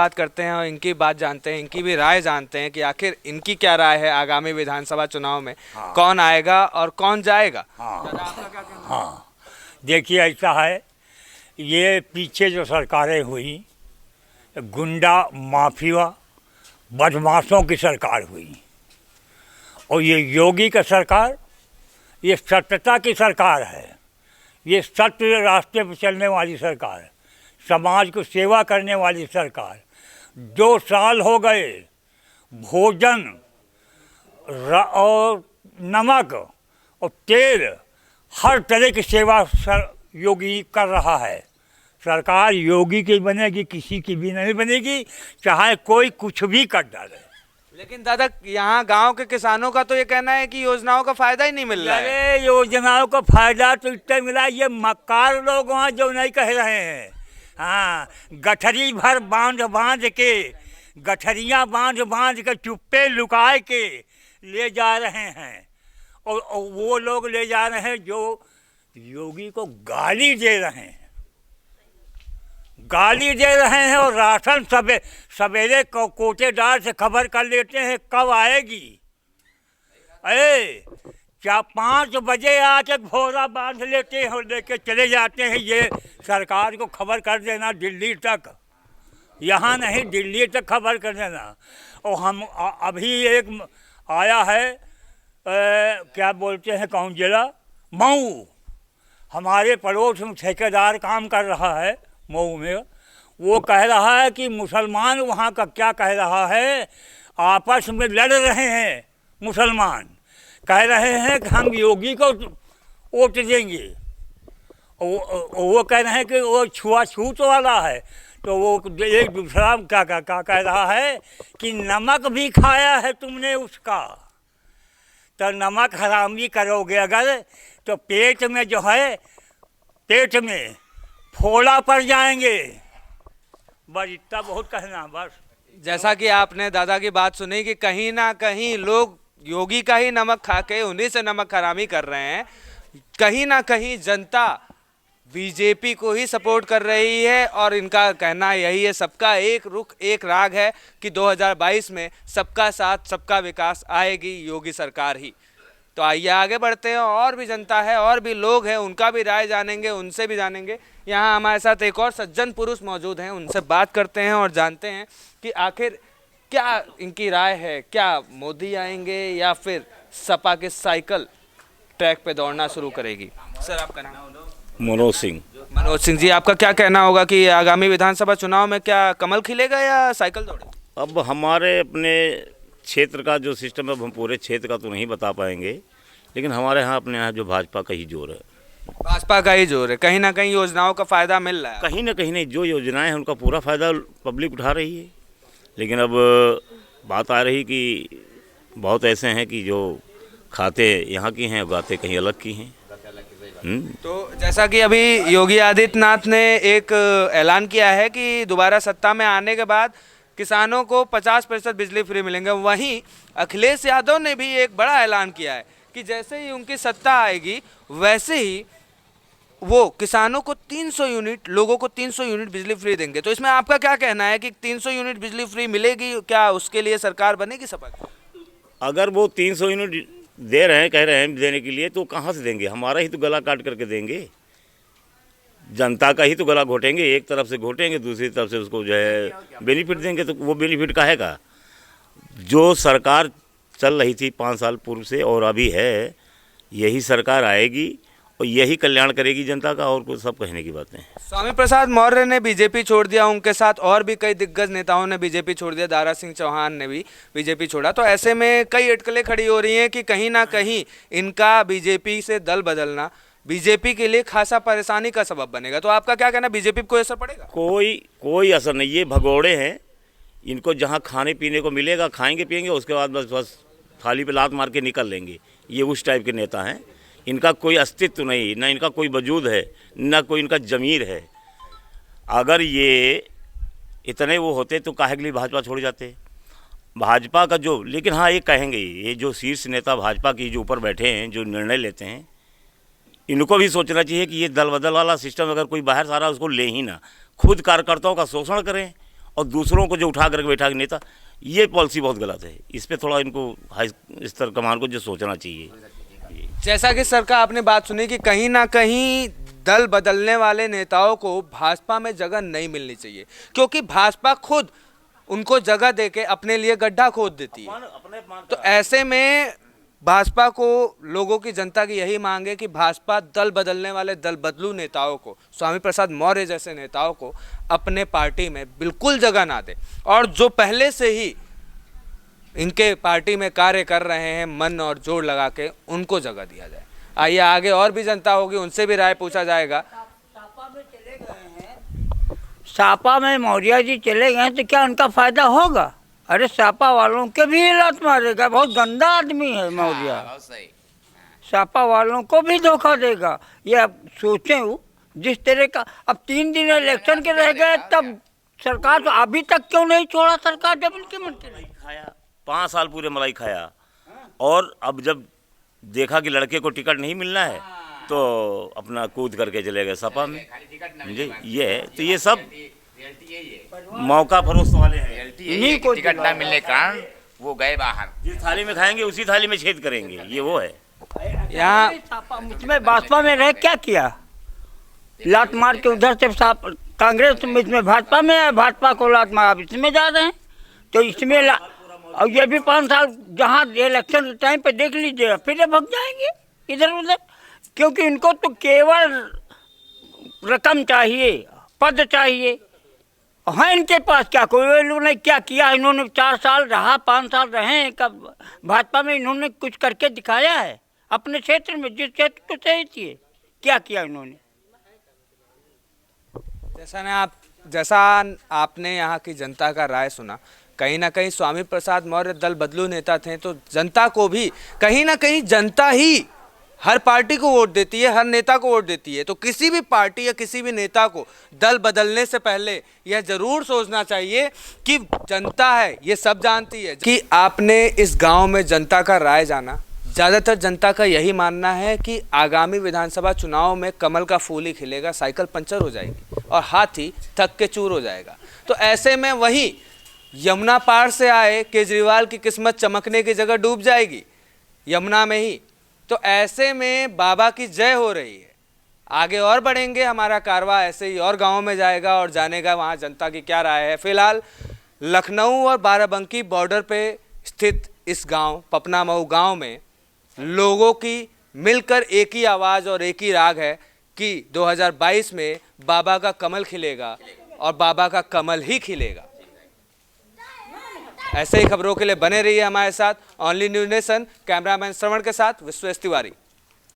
बात करते हैं और इनकी बात जानते हैं, इनकी भी राय जानते हैं कि आखिर इनकी क्या राय है आगामी विधानसभा चुनाव में। कौन आएगा और कौन जाएगा। दादा आपका क्या कहना है? हाँ, देखिए ऐसा है, ये पीछे जो सरकारें हुई, गुंडा माफिया बदमाशों की सरकार हुई, और ये योगी का सरकार, ये सत्यता की सरकार है, ये सत्य रास्ते पर चलने वाली सरकार है, समाज को सेवा करने वाली सरकार। 2 साल हो गए, भोजन और नमक और तेल हर तरह की सेवा योगी कर रहा है। सरकार योगी की बनेगी, किसी की भी नहीं बनेगी, चाहे कोई कुछ भी कर डाले। लेकिन दादा यहाँ गांव के किसानों का तो ये कहना है कि योजनाओं का फायदा ही नहीं मिल रहा है। अरे योजनाओं का फायदा तो इतना मिला, ये मक्कार लोग वहाँ जो नहीं कह रहे हैं। हाँ, गठरी भर बांध बांध के, गठरियाँ बांध बांध के चुप्पे लुकाए के ले जा रहे हैं, और वो लोग ले जा रहे हैं जो योगी को गाली दे रहे हैं, गाली दे रहे हैं। और राशन सवेरे कोटेदार से खबर कर लेते हैं कब आएगी। 5 बजे आके भोरा बांध लेते हैं और लेके चले जाते हैं। ये सरकार को खबर कर देना दिल्ली तक, यहाँ नहीं दिल्ली तक खबर कर देना। और हम अभी एक आया है, क्या बोलते हैं, कौन जिला, मऊ, हमारे पड़ोस में ठेकेदार काम कर रहा है मऊ में। वो कह रहा है कि मुसलमान वहाँ का क्या कह रहा है, आपस में लड़ रहे हैं मुसलमान, कह रहे हैं कि हम योगी को वोट देंगे। वो कह रहे हैं कि वो छुआछूत वाला है। तो वो एक दूसरा क्या कह रहा है कि नमक भी खाया है तुमने उसका, तो नमक हरामी करोगे अगर तो पेट में जो है, पेट में फोड़ा पड़ जाएंगे। बस इतना बहुत कहना बस। जैसा कि आपने दादा की बात सुनी कि कहीं ना कहीं लोग योगी का ही नमक खा के उन्हीं से नमक हरामी कर रहे हैं। कहीं ना कहीं जनता बीजेपी को ही सपोर्ट कर रही है और इनका कहना यही है, सबका एक रुख एक राग है कि 2022 में सबका साथ सबका विकास आएगी योगी सरकार ही। तो आइए आगे बढ़ते हैं, और भी जनता है और भी लोग हैं, उनका भी राय जानेंगे, उनसे भी जानेंगे। यहाँ हमारे साथ एक और सज्जन पुरुष मौजूद हैं, उनसे बात करते हैं और जानते हैं कि आखिर क्या इनकी राय है, क्या मोदी आएंगे या फिर सपा के साइकिल ट्रैक पे दौड़ना शुरू करेगी। सर आपका नाम? मनोज सिंह। मनोज सिंह जी, आपका क्या कहना होगा कि आगामी विधानसभा चुनाव में क्या कमल खिलेगा या साइकिल दौड़ेगी? अब हमारे अपने क्षेत्र का जो सिस्टम है, अब हम पूरे क्षेत्र का तो नहीं बता पाएंगे, लेकिन हमारे यहाँ अपने यहाँ जो भाजपा का ही जोर है। भाजपा का ही जोर है, कहीं ना कहीं योजनाओं का फायदा मिल रहा है। कहीं ना कहीं नहीं, जो योजनाएं हैं उनका पूरा फायदा पब्लिक उठा रही है। लेकिन अब बात आ रही कि बहुत ऐसे हैं कि जो खाते यहाँ की हैं, उगाते कहीं अलग की हैं। तो जैसा कि अभी योगी आदित्यनाथ ने एक ऐलान किया है कि दोबारा सत्ता में आने के बाद किसानों को 50% बिजली फ्री मिलेंगे, वहीं अखिलेश यादव ने भी एक बड़ा ऐलान किया है कि जैसे ही उनकी सत्ता आएगी वैसे ही वो किसानों को 300 यूनिट, लोगों को 300 यूनिट बिजली फ्री देंगे। तो इसमें आपका क्या कहना है कि 300 यूनिट बिजली फ्री मिलेगी, क्या उसके लिए सरकार बनेगी सपा? अगर वो 300 यूनिट दे रहे हैं, कह रहे हैं देने के लिए, तो कहाँ से देंगे? हमारा ही तो गला काट करके देंगे, जनता का ही तो गला घोटेंगे। एक तरफ से घोटेंगे, दूसरी तरफ से उसको जो है बेनिफिट देंगे, तो वो बेनिफिट काहे का? जो सरकार चल रही थी 5 साल पूर्व से और अभी है, यही सरकार आएगी और यही कल्याण करेगी जनता का, और कुछ सब कहने की बातें हैं। स्वामी प्रसाद मौर्य ने बीजेपी छोड़ दिया, उनके साथ और भी कई दिग्गज नेताओं ने बीजेपी छोड़ दिया, दारा सिंह चौहान ने भी बीजेपी छोड़ा। तो ऐसे में कई अटकलें खड़ी हो रही हैं कि कहीं ना कहीं इनका बीजेपी से दल बदलना बीजेपी के लिए खासा परेशानी का सबब बनेगा। तो आपका क्या कहना, बीजेपी को असर पड़ेगा? कोई असर नहीं। ये भगोड़े हैं, इनको जहाँ खाने पीने को मिलेगा खाएंगे पिएंगे, उसके बाद बस थाली पे लात मार के निकल लेंगे। ये उस टाइप के नेता हैं। इनका कोई अस्तित्व नहीं, ना इनका कोई वजूद है, ना कोई इनका ज़मीर है। अगर ये इतने वो होते तो काहे के लिए भाजपा छोड़ जाते? भाजपा का जो, लेकिन हाँ ये कहेंगे, ये जो शीर्ष नेता भाजपा की जो ऊपर बैठे हैं, जो निर्णय लेते हैं, इनको भी सोचना चाहिए कि ये दल बदल वाला सिस्टम अगर कोई बाहर से आ रहा है उसको ले ही ना, खुद कार्यकर्ताओं का शोषण करें और दूसरों को जो उठा करके बैठा के नेता, ये पॉलिसी बहुत गलत है। इस पर थोड़ा इनको हाई स्तर कमान को जो सोचना चाहिए। जैसा कि सर का आपने बात सुनी कि कहीं ना कहीं दल बदलने वाले नेताओं को भाजपा में जगह नहीं मिलनी चाहिए, क्योंकि भाजपा खुद उनको जगह देके अपने लिए गड्ढा खोद देती है। तो ऐसे में भाजपा को, लोगों की, जनता की यही मांग है कि भाजपा दल बदलने वाले, दल बदलू नेताओं को, स्वामी प्रसाद मौर्य जैसे नेताओं को अपने पार्टी में बिल्कुल जगह ना दे, और जो पहले से ही इनके पार्टी में कार्य कर रहे हैं मन और जोर लगा के, उनको जगह दिया जाए। आइए आगे और भी जनता होगी, उनसे भी राय पूछा जाएगा। सापा में मौर्य जी चले गए तो क्या उनका फायदा होगा? अरे सापा वालों के भी लात मारेगा, बहुत गंदा आदमी है मौर्य। सापा वालों को भी धोखा देगा। ये अब सोचें, जिस तरह का अब 3 दिन इलेक्शन के रह गए, तब सरकार तो अभी तक क्यों नहीं छोड़ा सरकार, जब इनके मंत्री खाया 5 साल पूरे मलाई खाया, और अब जब देखा कि लड़के को टिकट नहीं मिलना है तो अपना कूद करके चले गए सपा में। जी ये है, तो ये सब मौका फरोख्त वाले हैं। इन्हीं को टिकट ना मिलने के कारण वो गए बाहर। जिस थाली में खाएंगे उसी थाली में छेद करेंगे, ये वो है। यहाँ मुझमें भाजपा में रह क्या किया? लात मार के उधर से कांग्रेस में भाजपा में है, भाजपा को लात मार, अब इसमें जा रहे हैं। तो इसमें और ये भी 5 साल जहाँ इलेक्शन टाइम पे देख लीजिए, फिर भग जाएंगे इधर उधर, क्योंकि इनको तो केवल रकम चाहिए, पद चाहिए। है इनके पास क्या? कोई वैल्यू नहीं। क्या किया इन्होंने? 4 साल रहा, 5 साल रहे कब भाजपा में, इन्होंने कुछ करके दिखाया है अपने क्षेत्र में, जिस क्षेत्र को चाहिए? क्या किया इन्होंने? जैसा आपने यहाँ की जनता का राय सुना, कहीं ना कहीं स्वामी प्रसाद मौर्य दल बदलू नेता थे, तो जनता को भी कहीं ना कहीं जनता ही हर पार्टी को वोट देती है, हर नेता को वोट देती है। तो किसी भी पार्टी या किसी भी नेता को दल बदलने से पहले यह जरूर सोचना चाहिए कि जनता है, ये सब जानती है। कि आपने इस गांव में जनता का राय जाना, ज़्यादातर जनता का यही मानना है कि आगामी विधानसभा चुनाव में कमल का फूल ही खिलेगा, साइकिल पंचर हो जाएगी और हाथी थक के चूर हो जाएगा। तो ऐसे में वही यमुना पार से आए केजरीवाल की किस्मत चमकने की जगह डूब जाएगी यमुना में ही। तो ऐसे में बाबा की जय हो रही है। आगे और बढ़ेंगे, हमारा कारवां ऐसे ही और गाँव में जाएगा और जानेगा वहाँ जनता की क्या राय है। फिलहाल लखनऊ और बाराबंकी बॉर्डर पे स्थित इस गांव पपना मऊ गांव में लोगों की मिलकर एक ही आवाज़ और एक ही राग है कि 2022 में बाबा का कमल खिलेगा और बाबा का कमल ही खिलेगा। ऐसे ही खबरों के लिए बने रहिए हमारे साथ। ओनली न्यूज़ नेशन, कैमरामैन श्रवण के साथ विश्वेश तिवारी।